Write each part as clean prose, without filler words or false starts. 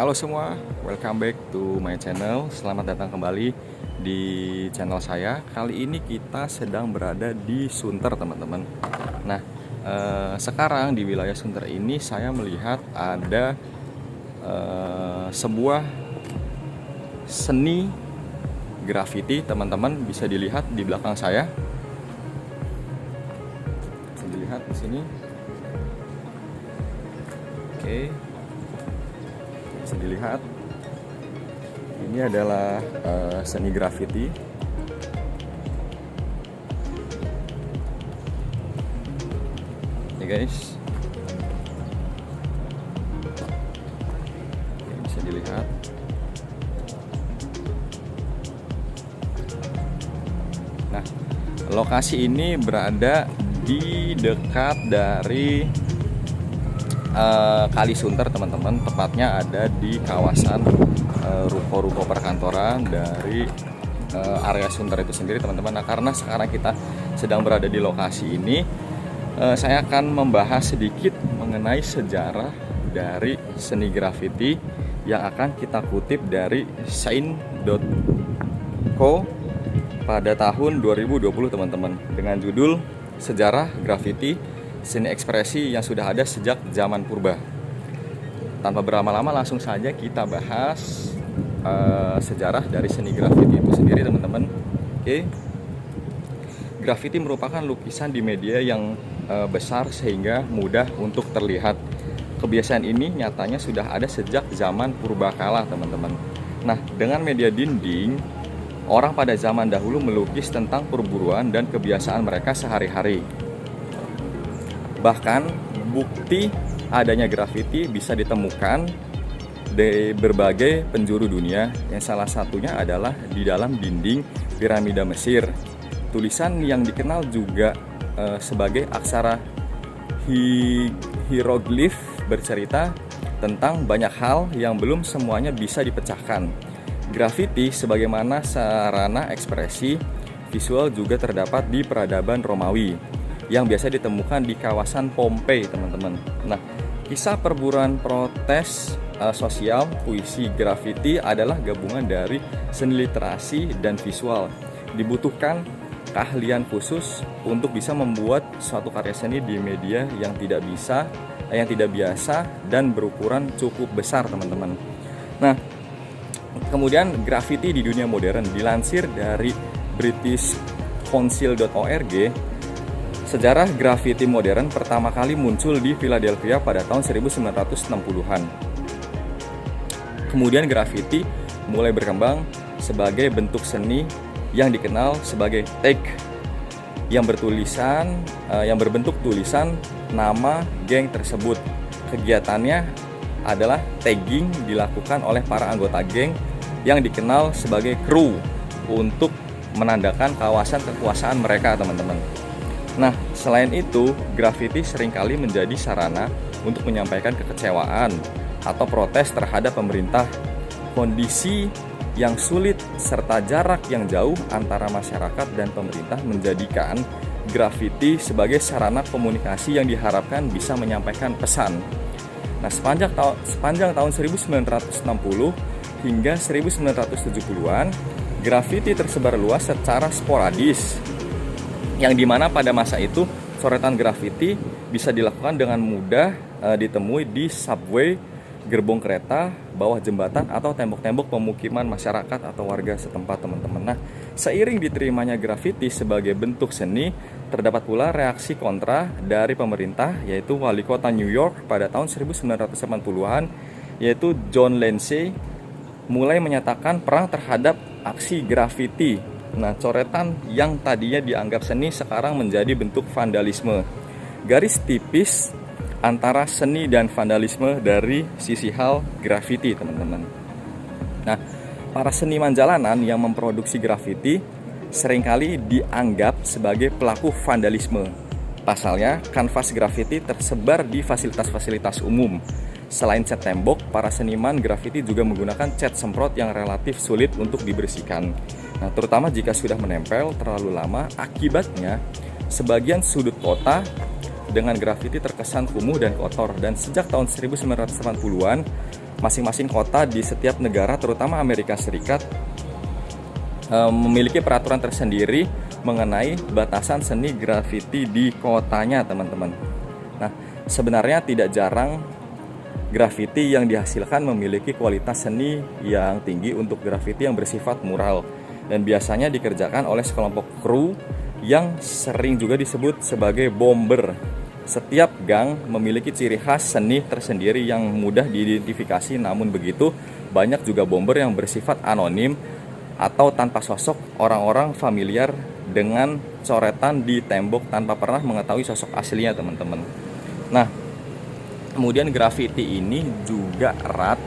Halo semua, welcome back to my channel. Selamat datang kembali di channel saya. Kali ini kita sedang berada di Sunter, teman-teman. Nah, sekarang di wilayah Sunter ini saya melihat ada sebuah seni graffiti, teman-teman. Bisa dilihat di belakang saya. Bisa dilihat di sini. Oke. Bisa dilihat ini adalah seni graffiti. Ya guys, oke, bisa dilihat. Nah, lokasi ini berada di dekat dari Kali Sunter, teman-teman. Tepatnya ada di kawasan ruko-ruko perkantoran dari area Sunter itu sendiri, teman-teman. Nah, karena sekarang kita sedang berada di lokasi ini, saya akan membahas sedikit mengenai sejarah dari seni graffiti yang akan kita kutip dari Shine.co pada tahun 2020, teman-teman, dengan judul Sejarah Graffiti Seni ekspresi yang sudah ada sejak zaman purba. Tanpa berlama-lama, langsung saja kita bahas sejarah dari seni graffiti itu sendiri, teman-teman. Oke. Graffiti merupakan lukisan di media yang besar sehingga mudah untuk terlihat. Kebiasaan ini nyatanya sudah ada sejak zaman purbakala, teman-teman. Nah, dengan media dinding, orang pada zaman dahulu melukis tentang perburuan dan kebiasaan mereka sehari-hari. Bahkan bukti adanya graffiti bisa ditemukan di berbagai penjuru dunia, yang salah satunya adalah di dalam dinding piramida Mesir. Tulisan yang dikenal juga sebagai aksara hieroglif bercerita tentang banyak hal yang belum semuanya bisa dipecahkan. Graffiti sebagaimana sarana ekspresi visual juga terdapat di peradaban Romawi yang biasa ditemukan di kawasan Pompei, teman-teman. Nah, kisah perburuan protes sosial, puisi, graffiti adalah gabungan dari seni literasi dan visual. Dibutuhkan keahlian khusus untuk bisa membuat suatu karya seni di media yang tidak biasa dan berukuran cukup besar, teman-teman. Nah, kemudian graffiti di dunia modern, dilansir dari britishcouncil.org. Sejarah graffiti modern pertama kali muncul di Philadelphia pada tahun 1960-an. Kemudian graffiti mulai berkembang sebagai bentuk seni yang dikenal sebagai tag yang berbentuk tulisan nama geng tersebut. Kegiatannya adalah tagging dilakukan oleh para anggota geng yang dikenal sebagai kru untuk menandakan kawasan kekuasaan mereka, teman-teman. Nah, selain itu, graffiti seringkali menjadi sarana untuk menyampaikan kekecewaan atau protes terhadap pemerintah. Kondisi yang sulit serta jarak yang jauh antara masyarakat dan pemerintah menjadikan graffiti sebagai sarana komunikasi yang diharapkan bisa menyampaikan pesan. Nah, sepanjang tahun 1960 hingga 1970-an, graffiti tersebar luas secara sporadis, yang dimana pada masa itu coretan graffiti bisa dilakukan dengan mudah ditemui di subway, gerbong kereta, bawah jembatan, atau tembok-tembok pemukiman masyarakat atau warga setempat, teman-teman. Nah, seiring diterimanya graffiti sebagai bentuk seni, terdapat pula reaksi kontra dari pemerintah, yaitu wali kota New York pada tahun 1980-an, yaitu John Lindsay, mulai menyatakan perang terhadap aksi graffiti. Nah, coretan yang tadinya dianggap seni sekarang menjadi bentuk vandalisme. Garis tipis antara seni dan vandalisme dari sisi hal graffiti, teman-teman. Nah, para seniman jalanan yang memproduksi graffiti seringkali dianggap sebagai pelaku vandalisme. Pasalnya, kanvas graffiti tersebar di fasilitas-fasilitas umum. Selain cat tembok, para seniman graffiti juga menggunakan cat semprot yang relatif sulit untuk dibersihkan. Nah, terutama jika sudah menempel terlalu lama, akibatnya sebagian sudut kota dengan graffiti terkesan kumuh dan kotor. Dan sejak tahun 1980-an, masing-masing kota di setiap negara, terutama Amerika Serikat, memiliki peraturan tersendiri mengenai batasan seni grafiti di kotanya, teman-teman. Nah, sebenarnya tidak jarang grafiti yang dihasilkan memiliki kualitas seni yang tinggi untuk grafiti yang bersifat mural, dan biasanya dikerjakan oleh sekelompok kru yang sering juga disebut sebagai bomber. Setiap gang memiliki ciri khas seni tersendiri yang mudah diidentifikasi, namun begitu banyak juga bomber yang bersifat anonim atau tanpa sosok, orang-orang familiar dengan coretan di tembok tanpa pernah mengetahui sosok aslinya, teman-teman. Nah, kemudian grafiti ini juga erat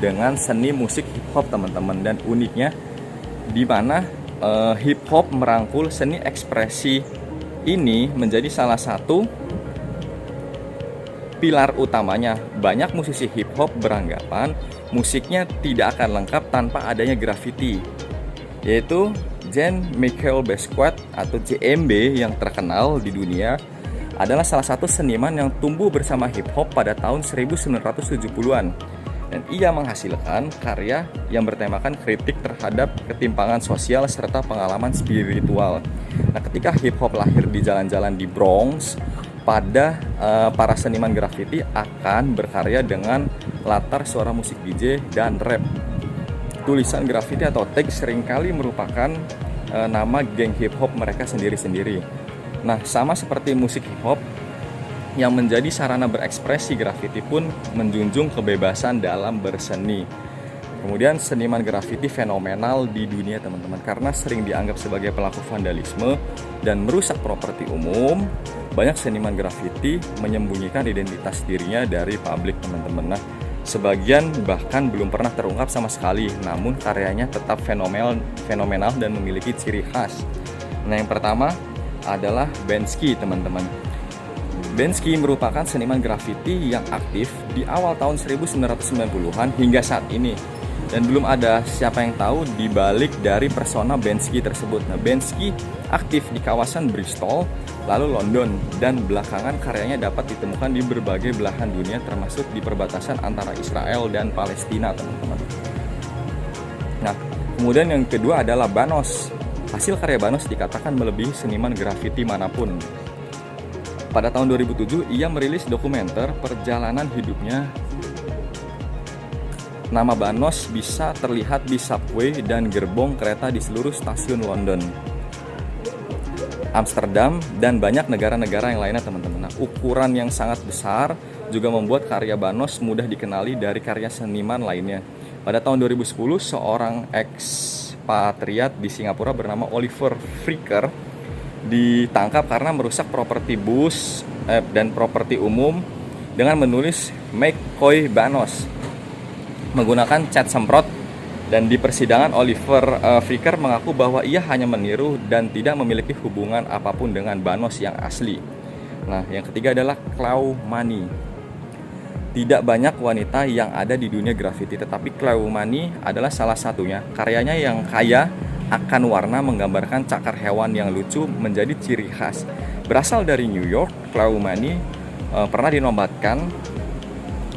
dengan seni musik hip hop, teman-teman, dan uniknya di mana hip hop merangkul seni ekspresi ini menjadi salah satu pilar utamanya. Banyak musisi hip hop beranggapan musiknya tidak akan lengkap tanpa adanya grafiti, yaitu Jean-Michel Basquiat atau JMB yang terkenal di dunia adalah salah satu seniman yang tumbuh bersama hip hop pada tahun 1970-an, dan ia menghasilkan karya yang bertemakan kritik terhadap ketimpangan sosial serta pengalaman spiritual. Nah, ketika hip hop lahir di jalan-jalan di Bronx, para seniman grafiti akan berkarya dengan latar suara musik DJ dan rap. Tulisan grafiti atau tag seringkali merupakan nama geng hip hop mereka sendiri-sendiri. Nah, sama seperti musik hip hop yang menjadi sarana berekspresi, grafiti pun menjunjung kebebasan dalam berseni. Kemudian seniman grafiti fenomenal di dunia, teman-teman, karena sering dianggap sebagai pelaku vandalisme dan merusak properti umum. Banyak seniman grafiti menyembunyikan identitas dirinya dari publik, teman-teman. Nah, sebagian bahkan belum pernah terungkap sama sekali, namun karyanya tetap fenomenal dan memiliki ciri khas. Nah, yang pertama adalah Banksy, teman-teman. Banksy merupakan seniman grafiti yang aktif di awal tahun 1990-an hingga saat ini. Dan belum ada siapa yang tahu di balik dari persona Banksy tersebut. Nah, Banksy aktif di kawasan Bristol, lalu London, dan belakangan karyanya dapat ditemukan di berbagai belahan dunia, termasuk di perbatasan antara Israel dan Palestina, teman-teman. Nah, kemudian yang kedua adalah Banos. Hasil karya Banos dikatakan melebihi seniman grafiti manapun. Pada tahun 2007, ia merilis dokumenter perjalanan hidupnya. Nama Banos bisa terlihat di subway dan gerbong kereta di seluruh stasiun London, Amsterdam, dan banyak negara-negara yang lainnya, teman-teman. Nah, ukuran yang sangat besar juga membuat karya Banos mudah dikenali dari karya seniman lainnya. Pada tahun 2010, seorang ekspatriat di Singapura bernama Oliver Fricker ditangkap karena merusak properti bus dan properti umum dengan menulis "Make Koi Banos" menggunakan cat semprot. Dan di persidangan, Oliver Fricker mengaku bahwa ia hanya meniru dan tidak memiliki hubungan apapun dengan Banos yang asli. Nah, yang ketiga adalah Chloe Money. Tidak banyak wanita yang ada di dunia grafiti, tetapi Chloe Money adalah salah satunya. Karyanya yang kaya akan warna menggambarkan cakar hewan yang lucu menjadi ciri khas. Berasal dari New York, Chloe Money pernah dinobatkan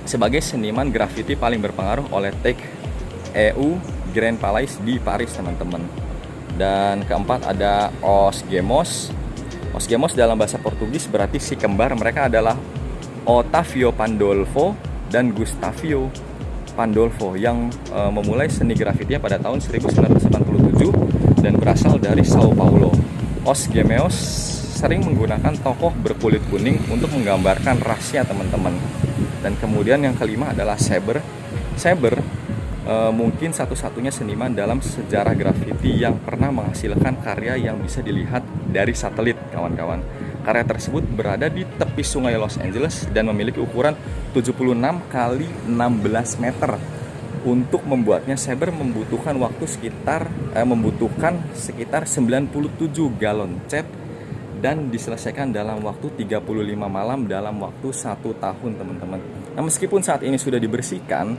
sebagai seniman grafiti paling berpengaruh oleh Tate EU Grand Palais di Paris, teman-teman. Dan keempat ada Os Gemos. Os Gemos dalam bahasa Portugis berarti si kembar. Mereka adalah Otávio Pandolfo dan Gustavo Pandolfo yang memulai seni grafitinya pada tahun 1987 dan berasal dari Sao Paulo. Os Gemos sering menggunakan tokoh berkulit kuning untuk menggambarkan rasnya, teman-teman. Dan kemudian yang kelima adalah Saber. Saber mungkin satu-satunya seniman dalam sejarah grafiti yang pernah menghasilkan karya yang bisa dilihat dari satelit, kawan-kawan. Karya tersebut berada di tepi sungai Los Angeles dan memiliki ukuran 76 kali 16 meter. Untuk membuatnya, Saber membutuhkan sekitar 97 galon cat dan diselesaikan dalam waktu 35 malam dalam waktu 1 tahun, teman-teman. Nah, meskipun saat ini sudah dibersihkan,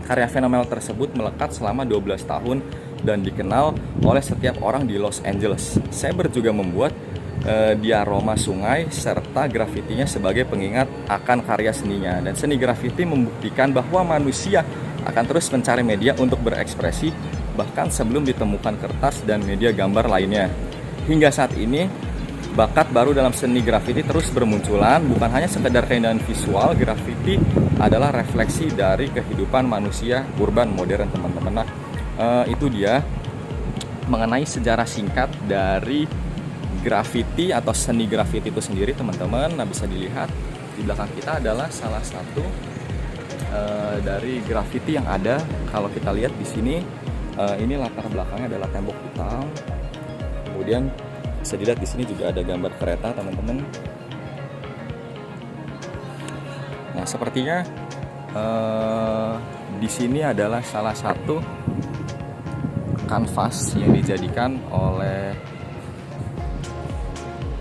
karya fenomenal tersebut melekat selama 12 tahun dan dikenal oleh setiap orang di Los Angeles. Saber juga membuat diaroma sungai serta grafitinya sebagai pengingat akan karya seninya. Dan seni grafiti membuktikan bahwa manusia akan terus mencari media untuk berekspresi bahkan sebelum ditemukan kertas dan media gambar lainnya. Hingga saat ini bakat baru dalam seni grafiti terus bermunculan. Bukan hanya sekedar keindahan visual, grafiti adalah refleksi dari kehidupan manusia urban modern, teman-teman. Nah, itu dia mengenai sejarah singkat dari grafiti atau seni grafiti itu sendiri, teman-teman. Nah, bisa dilihat di belakang kita adalah salah satu dari grafiti yang ada. Kalau kita lihat di sini, ini latar belakangnya adalah tembok hitam. Kemudian bisa dilihat di sini juga ada gambar kereta, teman-teman. Nah, sepertinya di sini adalah salah satu kanvas yang dijadikan oleh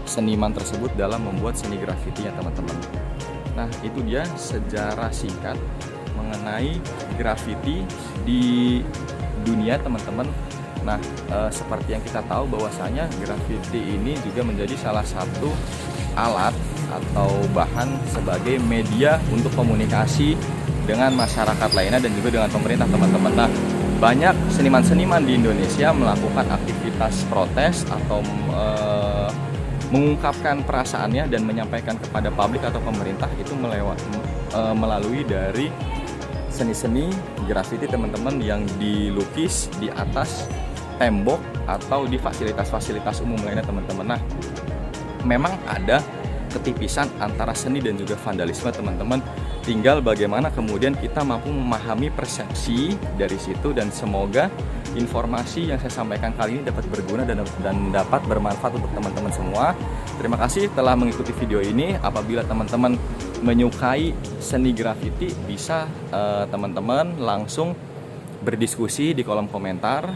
seniman tersebut dalam membuat seni grafitinya, teman-teman. Nah, itu dia sejarah singkat mengenai grafiti di dunia, teman-teman. Nah, seperti yang kita tahu bahwasanya grafiti ini juga menjadi salah satu alat atau bahan sebagai media untuk komunikasi dengan masyarakat lainnya dan juga dengan pemerintah, teman-teman. Nah, banyak seniman-seniman di Indonesia melakukan aktivitas protes atau mengungkapkan perasaannya dan menyampaikan kepada publik atau pemerintah itu melalui dari seni-seni grafiti, teman-teman, yang dilukis di atas tembok atau di fasilitas-fasilitas umum lainnya, teman-teman. Nah, memang ada ketipisan antara seni dan juga vandalisme, teman-teman. Tinggal bagaimana kemudian kita mampu memahami persepsi dari situ, dan semoga informasi yang saya sampaikan kali ini dapat berguna dan dapat bermanfaat untuk teman-teman semua. Terima kasih telah mengikuti video ini. Apabila teman-teman menyukai seni grafiti, bisa teman-teman langsung berdiskusi di kolom komentar.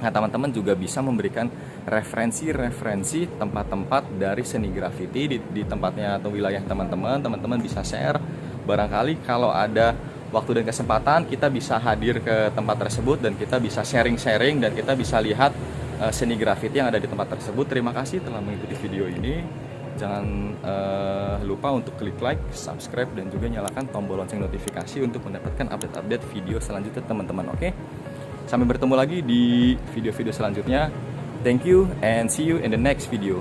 Nah, teman-teman juga bisa memberikan referensi tempat-tempat dari seni grafiti di tempatnya atau wilayah teman-teman. Teman-teman bisa share. Barangkali kalau ada waktu dan kesempatan, kita bisa hadir ke tempat tersebut dan kita bisa sharing-sharing dan kita bisa lihat seni grafiti yang ada di tempat tersebut. Terima kasih telah mengikuti video ini. Jangan lupa untuk klik like, subscribe, dan juga nyalakan tombol lonceng notifikasi untuk mendapatkan update-update video selanjutnya, teman-teman. Oke? Sampai bertemu lagi di video-video selanjutnya. Thank you and see you in the next video.